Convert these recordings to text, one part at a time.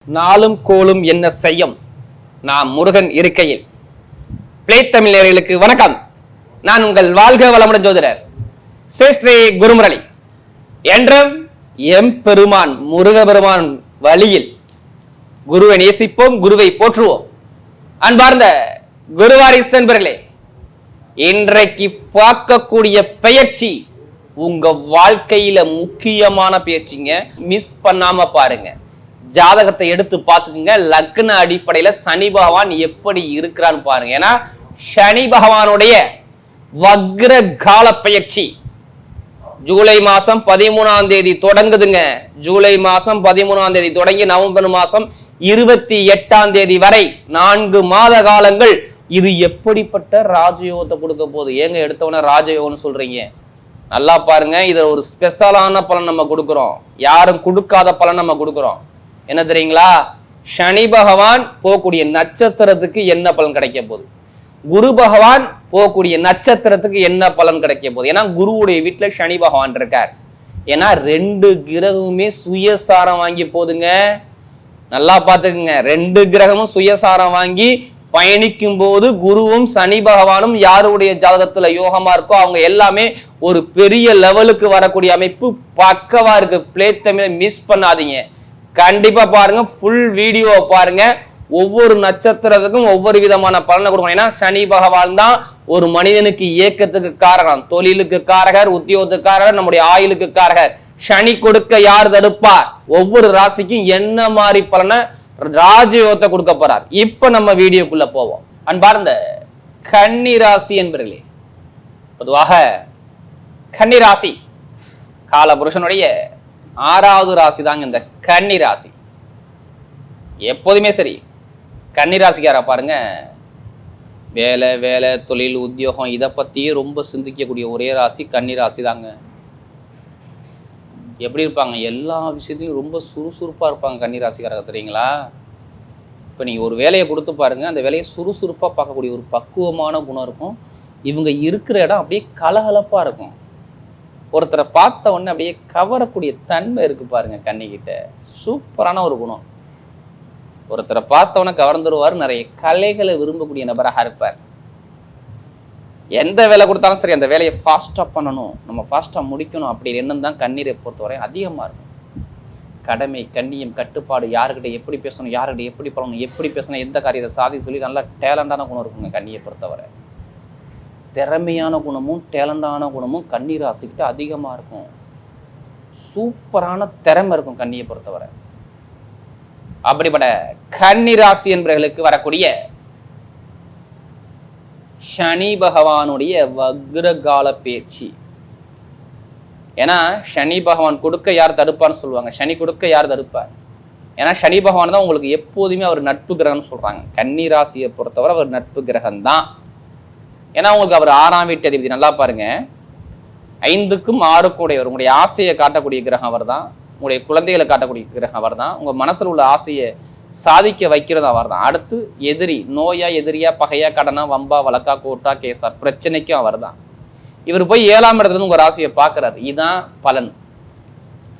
நாளும் கோளும் என்ன செய்யும் நாம் முருகன் இருக்கையில். பிளே தமிழர்களுக்கு வணக்கம். நான் உங்கள் வாழ்க வளமுடன் ஜோதிடர் ஸ்ரீ குருமுரளி. என்றும் எம்பெருமான் முருகபெருமான் வழியில் குருவை நேசிப்போம், குருவை போற்றுவோம். அன்பார்ந்த குருவாரிசு நண்பர்களே, இன்றைக்கு பார்க்கக்கூடிய பயிற்சி உங்க வாழ்க்கையில முக்கியமான பயிற்சிங்க. மிஸ் பண்ணாம பாருங்க. ஜாதகத்தை எடுத்து பார்த்துக்குங்க. லக்ன அடிப்படையில சனி பகவான் எப்படி இருக்கிறான்னு பாருங்க. ஏன்னா சனி பகவானுடைய வக்ர கால பயிற்சி ஜூலை மாசம் 13ஆம் தேதி தொடங்குதுங்க. ஜூலை மாசம் 13ஆம் தேதி தொடங்கி நவம்பர் மாசம் 28ஆம் தேதி வரை 4 மாத காலங்கள். இது எப்படிப்பட்ட ராஜயோகத்தை கொடுக்க போகுது? ஏங்க எடுத்தவன ராஜயோகம்னு சொல்றீங்க? நல்லா பாருங்க. இதுல ஒரு ஸ்பெஷலான பலன் நம்ம கொடுக்கிறோம். யாரும் கொடுக்காத பலன் நம்ம கொடுக்கிறோம். என்ன தெரியுங்களா? சனி பகவான் போகக்கூடிய நட்சத்திரத்துக்கு என்ன பலன் கிடைக்க போகுது, குரு பகவான் போகக்கூடிய நட்சத்திரத்துக்கு என்ன பலன் கிடைக்க போகுது. ஏன்னா குருவுடைய வீட்டுல சனி பகவான் இருக்கார். ஏன்னா 2 கிரகமுமே சுயசாரம் வாங்கி போதுங்க. நல்லா பார்த்துக்குங்க. 2 கிரகமும் சுயசாரம் வாங்கி பயணிக்கும் போது குருவும் சனி பகவானும் யாருடைய ஜாதகத்துல யோகமா இருக்கோ அவங்க எல்லாமே ஒரு பெரிய லெவலுக்கு வரக்கூடிய அமைப்பு பக்கவா இருக்கு. பிளே தமிழை மிஸ் பண்ணாதீங்க. கண்டிப்பா பாருங்க. ஃபுல் வீடியோ பாருங்க. ஒவ்வொரு நட்சத்திரத்துக்கும் ஒவ்வொரு விதமான பலனை கொடுக்கணும். ஏன்னா சனி பகவான் தான் ஒரு மனிதனுக்கு இயக்கத்துக்கு காரகம், தொழிலுக்கு காரகர், உத்தியோகத்துக்கு காரகர், நம்முடைய ஆயுளுக்கு காரகர். சனி கொடுக்க யார் தடுப்பார்? ஒவ்வொரு ராசிக்கும் என்ன மாதிரி பலனை ராஜயோகத்தை கொடுக்க போறார். இப்ப நம்ம வீடியோக்குள்ள போவோம். அன்பார்ந்த கன்னி ராசி என்பர்களே, பொதுவாக கன்னி ராசி காலபுருஷனுடைய 6வது ராசி தாங்க இந்த கன்னி ராசி. எப்போதுமே சரி, கன்னி ராசிக்கார பாருங்க, வேலை வேலை தொழில் உத்தியோகம் இதை பத்தியே ரொம்ப சிந்திக்கக்கூடிய ஒரே ராசி கன்னி ராசி தாங்க. எப்படி இருப்பாங்க? எல்லா விஷயத்தையும் ரொம்ப சுறுசுறுப்பா இருப்பாங்க கன்னி ராசிக்காரங்க. தெரியுங்களா? இப்போ நீங்க ஒரு வேலையை கொடுத்து பாருங்க, அந்த வேலையை சுறுசுறுப்பா பார்க்கக்கூடிய ஒரு பக்குவமான குணம் இருக்கும். இவங்க இருக்கிற இடம் அப்படியே கலகலப்பா இருக்கும். ஒருத்தரை பார்த்த உடனே அப்படியே கவரக்கூடிய தன்மை இருக்கு பாருங்க கன்னிக்கிட்ட. சூப்பரான ஒரு குணம். ஒருத்தரை பார்த்த உடனே கவர்ந்துருவார். நிறைய கலைகளை விரும்பக்கூடிய நபராக இருப்பார். எந்த வேலை கொடுத்தாலும் சரி அந்த வேலையை ஃபாஸ்டா பண்ணணும், நம்ம ஃபாஸ்டா முடிக்கணும் அப்படி எண்ணம் தான் கண்ணீரை பொறுத்தவரை அதிகமா இருக்கும். கடமை, கண்ணியம், கட்டுப்பாடு, யாருக்கிட்ட எப்படி பேசணும், யாருக்கிட்ட எப்படி பண்ணணும், எப்படி பேசணும், எந்த காரியத்தை சாதி சொல்லி நல்லா டேலண்டான குணம் இருக்குங்க கண்ணியை பொறுத்தவரை. திறமையான குணமும் டேலண்டான குணமும் கன்னி ராசிக்கிட்ட அதிகமா இருக்கும். சூப்பரான திறமை இருக்கும் கன்னியை பொறுத்தவரை. அப்படிப்பட்ட கன்னி ராசி என்பவர்களுக்கு வரக்கூடிய சனி பகவானுடைய வக்ரகால பேச்சு. ஏன்னா சனி பகவான் கொடுக்க யார் தடுப்பான்னு சொல்லுவாங்க. சனி கொடுக்க யார் தடுப்பார்? ஏன்னா சனி பகவான் தான் உங்களுக்கு எப்போதுமே அவர் நட்பு கிரகம்னு சொல்றாங்க. கன்னி ராசியை பொறுத்தவரை அவர் நட்பு கிரகம் தான். ஏன்னா உங்களுக்கு அவர் 6ஆம் வீட்டு அதிபதி. நல்லா பாருங்க, 5க்கும் 6க்கும் உடையவர். உங்களுடைய ஆசையை காட்டக்கூடிய கிரகம் அவர் தான். உங்களுடைய குழந்தைகளை காட்டக்கூடிய கிரகம் அவர் தான். உங்க மனசுல உள்ள ஆசையை சாதிக்க வைக்கிறது அவர் தான். அடுத்து எதிரி, நோயா எதிரியா பகையா கடனா வம்பா வழக்கா கோர்ட்டா கேஸா பிரச்சனைக்கும் அவர் தான். இவர் போய் 7ஆம் இடத்துல இருந்து உங்க ராசியை பார்க்கறாரு. இதுதான் பலன்.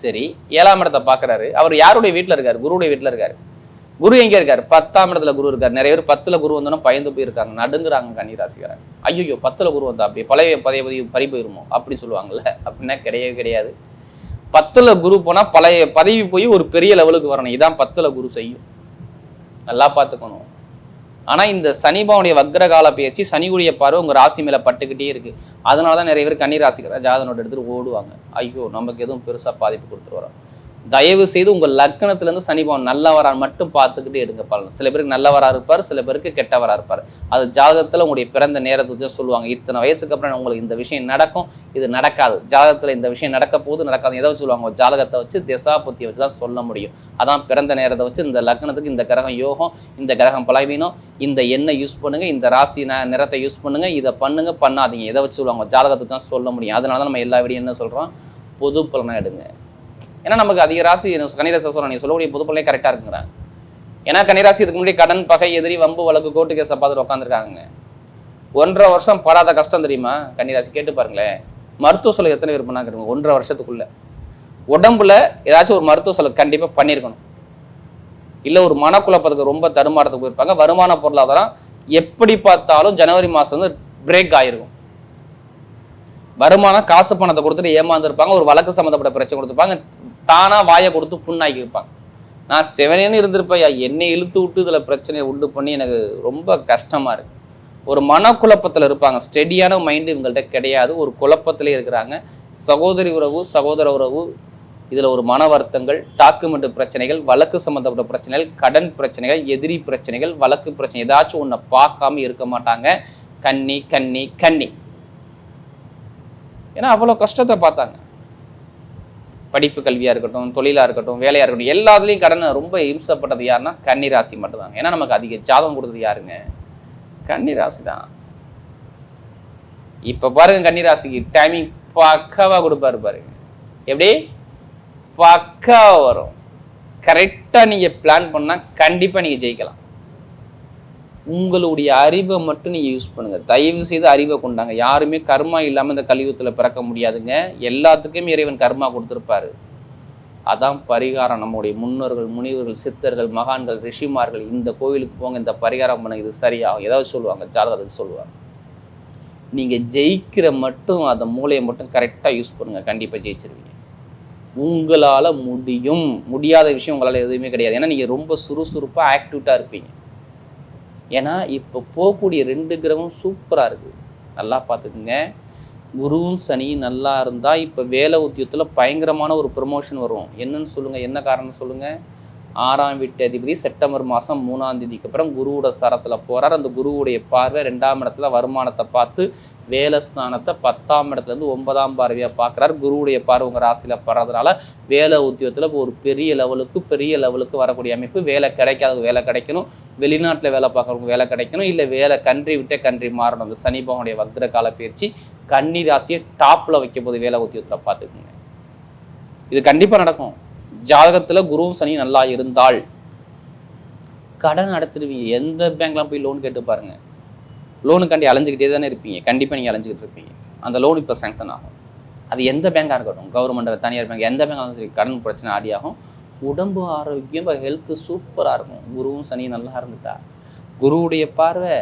சரி, 7ஆம் இடத்தை பார்க்கறாரு. அவர் யாருடைய வீட்டுல இருக்காரு? குருவுடைய வீட்டுல இருக்காரு. குரு எங்க இருக்காரு? 10ஆம் இடத்துல குரு இருக்காரு. நிறைய பேர் 10ல குரு வந்தோன்னா பயந்து போயிருக்காங்க, நடுங்குறாங்க கன்னி ராசிக்காரங்க. ஐயோ 10ல குரு வந்தா அப்படி பழைய பதவி பறி போயிருமோ அப்படி சொல்லுவாங்கல்ல. அப்படின்னா கிடையவே கிடையாது. 10ல குரு போனா பழைய பதவி போய் ஒரு பெரிய லெவலுக்கு வரணும். இதான் 10ல குரு செய்யும். நல்லா பார்த்துக்கணும். ஆனா இந்த சனிபாவுடைய வக்ரகால பயிற்சி சனியுடைய பார்வை உங்க ராசி மேல பட்டுக்கிட்டே இருக்கு. அதனாலதான் நிறைய பேர் கன்னி ராசிக்கிற ஜாதகனோட எடுத்துட்டு ஓடுவாங்க. ஐயோ நமக்கு எதுவும் பெருசா பாதிப்பு கொடுத்துட்டு வரோம். தயவு செய்து உங்க லக்னத்துல இருந்து சனி பகவான் நல்லவரா மட்டும் பார்த்துக்கிட்டு எடுங்க பலன். சில பேருக்கு நல்லவரா இருப்பார், சில பேருக்கு கெட்டவரா இருப்பார். அது ஜாதகத்துல உங்களுடைய பிறந்த நேரத்தை சொல்லுவாங்க. இத்தனை வயசுக்கு அப்புறம் உங்களுக்கு இந்த விஷயம் நடக்கும், இது நடக்காது. ஜாதகத்துல இந்த விஷயம் நடக்க போது நடக்காது எதை சொல்லுவாங்க? ஜாதகத்தை வச்சு திசா புத்தியை வச்சு தான் சொல்ல முடியும். அதான் பிறந்த நேரத்தை வச்சு இந்த லக்னத்துக்கு இந்த கிரகம் யோகம், இந்த கிரகம் பலவீனம், இந்த எண்ணெய் யூஸ் பண்ணுங்க, இந்த ராசி நிறத்தை யூஸ் பண்ணுங்க, இதை பண்ணுங்க பண்ணாதீங்க எதை வச்சு சொல்லுவாங்க? ஜாதகத்துக்கு தான் சொல்ல முடியும். அதனாலதான் நம்ம எல்லா வீடியும் என்ன சொல்றோம்? பொது பலனா எடுங்க. ஏன்னா நமக்கு அதிக ராசி கன்னிராசி சொல்றோம், நீங்க சொல்லக்கூடிய பொது பலனே கரெக்டா இருக்குங்கிறாங்க. ஏன்னா கன்னிராசி இதுக்கு முன்னாடி கடன், பகை, எதிரி, வம்பு, வழக்கு, கோர்ட்டு கேஸை பார்த்துட்டு உட்காந்துருக்காங்க. 1.5 வருஷம் படாத கஷ்டம் தெரியுமா? கன்னிராசி கேட்டு பாருங்களேன். மருத்துவ செலவு எத்தனை பேர் பண்ணாங்க? 1.5 வருஷத்துக்குள்ள உடம்புல ஏதாச்சும் ஒரு மருத்துவ செலவு கண்டிப்பா பண்ணியிருக்கணும். இல்லை ஒரு மனக்குழப்பத்துக்கு ரொம்ப தடுமாறத்துக்கு போயிருப்பாங்க. வருமான பொருளாதாரம் எப்படி பார்த்தாலும் ஜனவரி மாதம் வந்து பிரேக் ஆயிருக்கும். வருமானம் காசு பணத்தை கொடுத்துட்டு ஏமாந்துருப்பாங்க. ஒரு வழக்கு சம்மந்தப்பட்ட பிரச்சனை கொடுத்துருப்பாங்க. தானா வாயை கொடுத்து புண்ணாக்கி இருப்பாங்க. நான் செவனேன்னு இருந்திருப்பேன், என்னை இழுத்து விட்டு இதில் பிரச்சனையை உண்டு பண்ணி எனக்கு ரொம்ப கஷ்டமா இருக்கு. ஒரு மனக்குழப்பத்தில் இருப்பாங்க. ஸ்டெடியான மைண்டு இவங்கள்ட்ட கிடையாது. ஒரு குழப்பத்திலே இருக்கிறாங்க. சகோதரி உறவு, சகோதர உறவு, இதில் ஒரு மன வருத்தங்கள், டாக்குமெண்ட் பிரச்சனைகள், வழக்கு சம்மந்தப்பட்ட பிரச்சனைகள், கடன் பிரச்சனைகள், எதிரி பிரச்சனைகள், வழக்கு பிரச்சனை, ஏதாச்சும் ஒன்றை பார்க்காம இருக்க மாட்டாங்க. கன்னி கன்னி கன்னி. ஏன்னா அவ்வளோ கஷ்டத்தை பார்த்தாங்க. படிப்பு கல்வியாக இருக்கட்டும், தொழிலாக இருக்கட்டும், வேலையாக இருக்கட்டும், எல்லாத்துலேயும் கடன் ரொம்ப இம்சப்பட்டது யாருன்னா கன்னி ராசி மட்டும்தாங்க. ஏன்னா நமக்கு அதிக ஜாதகம் கொடுத்தது யாருங்க? கன்னி ராசி தான். இப்போ பாருங்க, கன்னி ராசிக்கு டைமிங் பக்காவாக கொடுப்பாரு பாருங்க. எப்படி பக்காவாக வரும். கரெக்டாக நீங்கள் பிளான் பண்ணால் கண்டிப்பாக நீங்கள் ஜெயிக்கலாம். உங்களுடைய அறிவை மட்டும் நீங்கள் யூஸ் பண்ணுங்க. தயவு செய்து அறிவை கொண்டாங்க. யாருமே கர்மா இல்லாமல் இந்த கலியுகத்தில் பிறக்க முடியாதுங்க. எல்லாத்துக்கும் இறைவன் கர்மா கொடுத்துருப்பாரு. அதான் பரிகாரம். நம்முடைய முன்னோர்கள், முனிவர்கள், சித்தர்கள், மகான்கள், ரிஷிமார்கள் இந்த கோவிலுக்கு போங்க, இந்த பரிகாரம் பண்ணுங்க, இது சரியாகும் ஏதாவது சொல்லுவாங்க, ஜாதகத்துக்கு சொல்லுவாங்க. நீங்கள் ஜெயிக்கிற மட்டும் அந்த மூளையை மட்டும் கரெக்டாக யூஸ் பண்ணுங்க, கண்டிப்பாக ஜெயிச்சிருவீங்க. உங்களால் முடியும். முடியாத விஷயம் உங்களால் எதுவுமே கிடையாது. ஏன்னா நீங்கள் ரொம்ப சுறுசுறுப்பாக ஆக்டிவிட்டாக இருப்பீங்க. ஏன்னா இப்போ போகக்கூடிய 2 கிரகம் சூப்பராக இருக்குது. நல்லா பார்த்துக்குங்க. குருவும் சனியும் நல்லா இருந்தால் இப்போ வேலை உத்தியோகத்தில் பயங்கரமான ஒரு ப்ரமோஷன் வரும். என்னன்னு சொல்லுங்கள், என்ன காரணம் சொல்லுங்கள்? 6ஆம் வீட்டு அதிபதி செப்டம்பர் மாதம் 3ஆம் தேதிக்கு அப்புறம் குருவோட சரத்தில் போகிறார். அந்த குருவுடைய பார்வை 2ஆம் இடத்துல வருமானத்தை பார்த்து வேலை ஸ்தானத்தை 10ஆம் இடத்துலேருந்து 9ஆம் பார்வையாக பார்க்குறாரு. குருவுடைய பார்வை உங்கள் ராசியில் படுறதுனால வேலை உத்தியோகத்தில் இப்போ ஒரு பெரிய லெவலுக்கு வரக்கூடிய அமைப்பு. வேலை கிடைக்காதவங்க வேலை கிடைக்கணும், வெளிநாட்டில் வேலை பார்க்குறவங்க வேலை கிடைக்கணும், இல்லை வேலை கண்ட்ரி விட்டே கண்ட்ரி மாறணும். அந்த சனி பகவானுடைய வக்ர கால பயிற்சி கன்னி ராசியை டாப்பில் வைக்க போது வேலை உத்தியோகத்தில் பார்த்துக்குங்க. இது கண்டிப்பாக நடக்கும். ஜாதகத்துல குருவும் சனி நல்லா இருந்தால் கடன் அடைச்சிடுவீங்க. எந்த பேங்க்லாம் போய் லோன் கேட்டு பாருங்க. லோனுக்காண்டி அலைஞ்சிக்கிட்டே தானே இருப்பீங்க. கண்டிப்பாக நீங்கள் அலைஞ்சிக்கிட்டு இருப்பீங்க. அந்த லோன் இப்போ சேங்ஷன் ஆகும். அது எந்த பேங்காக இருக்கட்டும், கவர்மெண்ட், தனியார் பேங்க், எந்த பேங்காக சரி, கடன் பிரச்சனை ஆடி ஆகும். உடம்பு ஆரோக்கியம், ஹெல்த்து சூப்பராக இருக்கும். குருவும் சனி நல்லா இருந்துட்டா. குருவுடைய பார்வை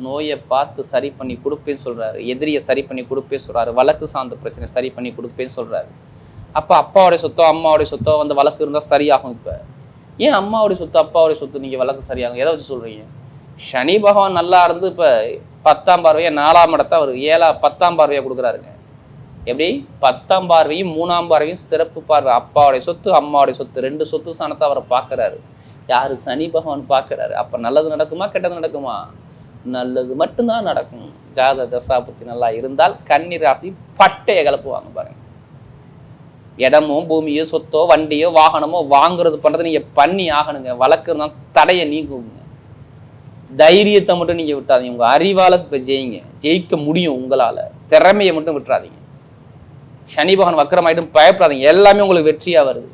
நோயை பார்த்து சரி பண்ணி கொடுப்பேன்னு சொல்கிறாரு. எதிரியை சரி பண்ணி கொடுப்பேன்னு சொல்கிறாரு. வழக்கு சார்ந்த பிரச்சனை சரி பண்ணி கொடுப்பேன்னு சொல்கிறாரு. அப்போ அப்பாவுடைய சொத்தோ அம்மாவுடைய சொத்தோ வந்து வழக்கு இருந்தால் சரியாகும். இப்போ ஏன் அம்மாவுடைய சொத்து அப்பாவுடைய சொத்து நீங்கள் வழக்கு சரியாகும் எதை வச்சு சொல்கிறீங்க? சனி பகவான் நல்லா இருந்து இப்போ 10ஆம் பார்வையை 4ஆம் இடத்த அவர் 10ஆம் பார்வையாக கொடுக்குறாருங்க. எப்படி 10ஆம் பார்வையும் 3ஆம் பார்வையும் சிறப்பு பார்வை. அப்பாவுடைய சொத்து அம்மாவுடைய சொத்து 2 சொத்து ஸ்தானத்தை அவரை பார்க்குறாரு. யார்? சனி பகவான் பார்க்குறாரு. அப்போ நல்லது நடக்குமா கெட்டது நடக்குமா? நல்லது மட்டும்தான் நடக்கும். ஜாத தசாபுத்தி நல்லா இருந்தால் கன்னி ராசி பட்டையை கிளப்புவாங்க பாருங்க. இடமோ பூமியோ சொத்தோ வண்டியோ வாகனமோ வாங்குறது பண்ணுறது நீங்கள் பண்ணி ஆகணுங்க. வழக்கு இருந்தால் தடையை நீங்குங்க. தைரியத்தை மட்டும் நீங்கள் விட்டாதீங்க. உங்கள் அறிவால் இப்போ ஜெயிக்க முடியும். உங்களால் திறமையை மட்டும் விட்டுறாதீங்க. சனி பகவான் வக்கரமாயிட்டும் பயப்படாதீங்க. எல்லாமே உங்களுக்கு வெற்றியாக வருது.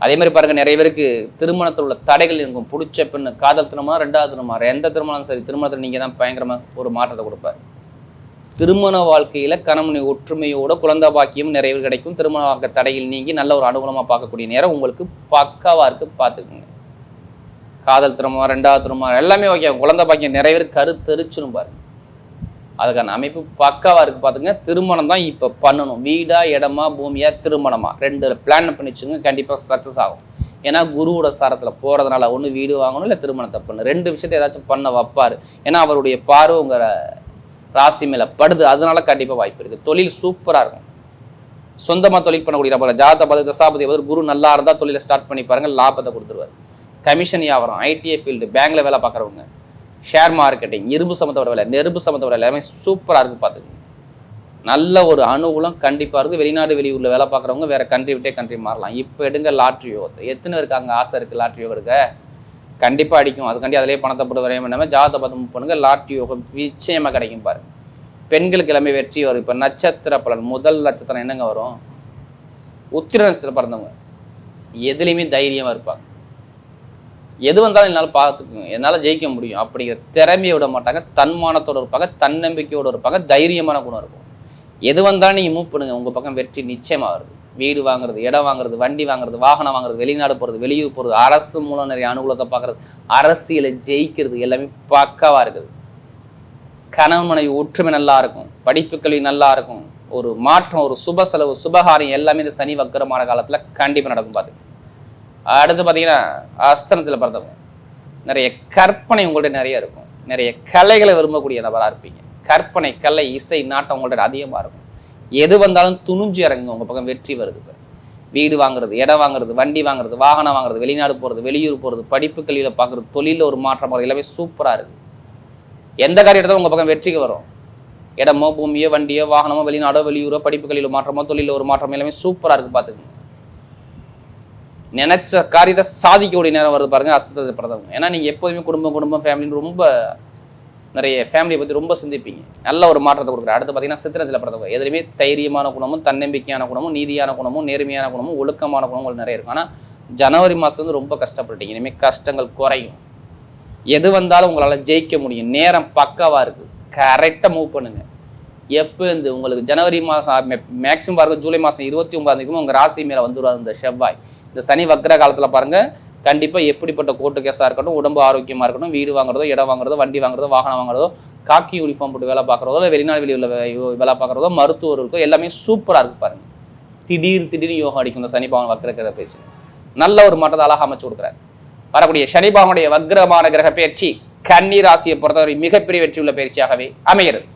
அதே மாதிரி பாருங்க, நிறைய பேருக்கு திருமணத்தில் உள்ள தடைகள் இருக்கும். பிடிச்ச பெண்ணு, காதல் திருமணம், 2வது திருமணம், எந்த திருமணம் சரி, திருமணத்தில் நீங்கள் தான் பயங்கரமாக ஒரு மாற்றத்தை கொடுப்பாரு. திருமண வாழ்க்கையில் கணவனை ஒற்றுமையோட குழந்தை பாக்கியம் நிறைய பேர் கிடைக்கும். திருமண வாழ்க்கை தடையில் நீங்கி நல்ல ஒரு அனுகூலமாக பார்க்கக்கூடிய நேரம் உங்களுக்கு பக்காவாக இருக்குது. பார்த்துக்குங்க. காதல் திருமணம், 2வது திருமணம் எல்லாமே ஓகே. குழந்தை பாக்கியம் நிறைய பேர் கருத்தரிச்சுன்னு பாருங்க. அதுக்கான அமைப்பு பக்காவாக இருக்குது. பார்த்துங்க. திருமணம் தான் இப்போ பண்ணணும். வீடா, இடமா, பூமியா, திருமணமா 2 பிளான் பண்ணி வச்சுங்க. கண்டிப்பாக சக்ஸஸ் ஆகும். ஏன்னா குருவோட சாரத்தில் போகிறதுனால ஒன்று வீடு வாங்கணும், இல்லை திருமணத்தை பண்ணணும். 2 விஷயத்தை ஏதாச்சும் பண்ண வைப்பார். ஏன்னா அவருடைய பார்வை உங்கள் ராசி மேலே படுது. அதனால கண்டிப்பாக வாய்ப்பு இருக்குது. தொழில் சூப்பராக இருக்கும். சொந்தமாக தொழில் பண்ணக்கூடிய நபர் ஜாதக தசாபதி குரு நல்லா இருந்தால் தொழிலை ஸ்டார்ட் பண்ணி பாருங்கள், லாபத்தை கொடுத்துருவார். கமிஷன் வியாபாரம், ஐடிஐ ஃபீல்டு, பேங்க்ல வேலை பார்க்குறவங்க, ஷேர் மார்க்கெட்டிங், இரும்பு சம்மந்தப்பட்ட வேலை, நெருப்பு சம்மந்தப்பட்ட வேலை எல்லாமே சூப்பராக இருக்குது. பார்த்துக்கோங்க. நல்ல ஒரு அனுகூலம் கண்டிப்பாக இருக்குது. வெளிநாடு வெளியூரில் வேலை பார்க்குறவங்க வேறு கண்ட்ரி விட்டே கண்ட்ரி மாறலாம். இப்போ எடுங்க லாட்ரி யோகத்தை. எத்தனை இருக்காங்க ஆசை இருக்குது லாட்ரி யோகம் எடுக்க? கண்டிப்பாக அடிக்கும். அதுக்காண்டி அதிலே பணத்தை போட்டு வரையும் பண்ணாமல் ஜாதகத்தை பார்த்து பண்ணுங்க. லாட்ரி யோகம் நிச்சயமாக கிடைக்கும் பாருங்க. பெண்களுக்கு எல்லாமே வெற்றி வரும். இப்போ நட்சத்திர பலன், முதல் நட்சத்திரம் என்னங்க வரும்? உத்திர நட்சத்திரம் பிறந்தவங்க எதுலேயுமே தைரியமாக இருப்பாங்க. எது வந்தாலும் என்னால் பார்த்துக்குங்க, என்னால் ஜெயிக்க முடியும் அப்படிங்கிற திறமையை விட மாட்டாங்க. தன்மானத்தோடு இருப்பாங்க, தன்னம்பிக்கையோடு இருப்பாங்க, தைரியமான குணம் இருக்கும். எது வந்தாலும் நீங்கள் மூவ் பண்ணுங்க, உங்கள் பக்கம் வெற்றி நிச்சயமாக வருது. வீடு வாங்குறது, இடம் வாங்குறது, வண்டி வாங்குறது, வாகனம் வாங்குறது, வெளிநாடு போகிறது, வெளியூர் போகிறது, அரசு மூலம் நிறைய அனுகூலத்தை பார்க்குறது, அரசியலை ஜெயிக்கிறது எல்லாமே பக்காவாக இருக்குது. கணவன் மனைவி ஒற்றுமை நல்லா இருக்கும், படிப்பு கல்வி நல்லா இருக்கும், ஒரு மாற்றம், ஒரு சுப செலவு, சுபகாரியம் எல்லாமே இந்த சனி வக்கரமான காலத்தில் கண்டிப்பாக நடக்கும். பார்த்து அடுத்து பார்த்தீங்கன்னா அஸ்தனத்தில் பிறந்தவங்க நிறைய கற்பனை உங்கள்ட்ட நிறைய இருக்கும், நிறைய கலைகளை விரும்பக்கூடிய நபராக இருப்பீங்க. கற்பனை, கலை, இசை, நாட்டம் உங்கள்ட்ட அதிகமாக இருக்கும். எது வந்தாலும் துணிஞ்சு இறங்குங்க, உங்கள் பக்கம் வெற்றி வருது. வீடு வாங்குறது, இடம் வாங்குறது, வண்டி வாங்குறது, வாகனம் வாங்குறது, வெளிநாடு போகிறது, வெளியூர் போகிறது, படிப்பு கல்வியில் பார்க்குறது, தொழிலில் ஒரு மாற்றம் போகிறது எல்லாமே சூப்பராக இருக்குது. எந்த காரியத்தை உங்கள் பக்கம் வெற்றிக்கு வரும். இடமோ, பூமியோ, வண்டியோ, வாகனமோ, வெளிநாடோ, வெளியூரோ, படிப்பு கல்வியில் மாற்றமோ, தொழிலில் ஒரு மாற்றம் எல்லாமே சூப்பராக இருக்குது. பார்த்துக்கோங்க, நினைச்ச காரியத்தை சாதிக்கக்கூடிய நேரம் வருது பாருங்க அஸ்தத்தை பிறந்தவங்க. ஏன்னா நீங்கள் எப்போதுமே குடும்பம் ஃபேமிலின்னு ரொம்ப நிறைய ஃபேமிலியை பற்றி ரொம்ப சிந்திப்பீங்க. நல்ல ஒரு மாற்றத்தை கொடுக்குற. அடுத்து பார்த்தீங்கன்னா சித்திரத்தில் பிறந்தவங்க எதுலையுமே தைரியமான குணமும், தன்னம்பிக்கையான குணமும், நீதியான குணமும், நேர்மையான குணமும், ஒழுக்கமான குணமும் நிறைய இருக்கும். ஆனால் ஜனவரி மாதம் வந்து ரொம்ப கஷ்டப்பட்டீங்க. இனிமேல் கஷ்டங்கள் குறையும். எது வந்தாலும் உங்களால் ஜெயிக்க முடியும். நேரம் பக்காவாக இருக்குது, கரெக்டாக மூவ் பண்ணுங்க. எப்போ இந்த உங்களுக்கு ஜனவரி மாதம் மேக்ஸிமம் பாருங்க, ஜூலை மாதம் 29 உங்கள் ராசி மேலே வந்துடுவார் இந்த செவ்வாய். இந்த சனி வக்கர காலத்தில் பாருங்கள், கண்டிப்பாக எப்படிப்பட்ட கோர்ட்டு கேஸாக இருக்கட்டும், உடம்பு ஆரோக்கியமாக இருக்கட்டும், வீடு வாங்குறதோ, இடம் வாங்குறதோ, வண்டி வாங்குறதோ, வாகனம் வாங்குறதோ, காக்கி யூனிஃபார்ம் போட்டு வேலை பார்க்குறதோ, இல்லை வெளிநாடு வெளியில் வேலை பார்க்குறதோ, மருத்துவர்களுக்கோ எல்லாமே சூப்பராக இருக்கு பாருங்க. திடீர்னு யோகம் அடிக்கும் இந்த சனி பகவான் வக்கர பேச்சு. நல்ல ஒரு மாற்றத்தை அழகாக அமைச்சு கொடுக்குறாரு. வரக்கூடிய சனி பகவானுடைய வக்ரமான கிரக பயிற்சி கன்னி ராசியை பொறுத்தவரை மிகப்பெரிய வெற்றியுள்ள பயிற்சியாகவே அமைகிறது.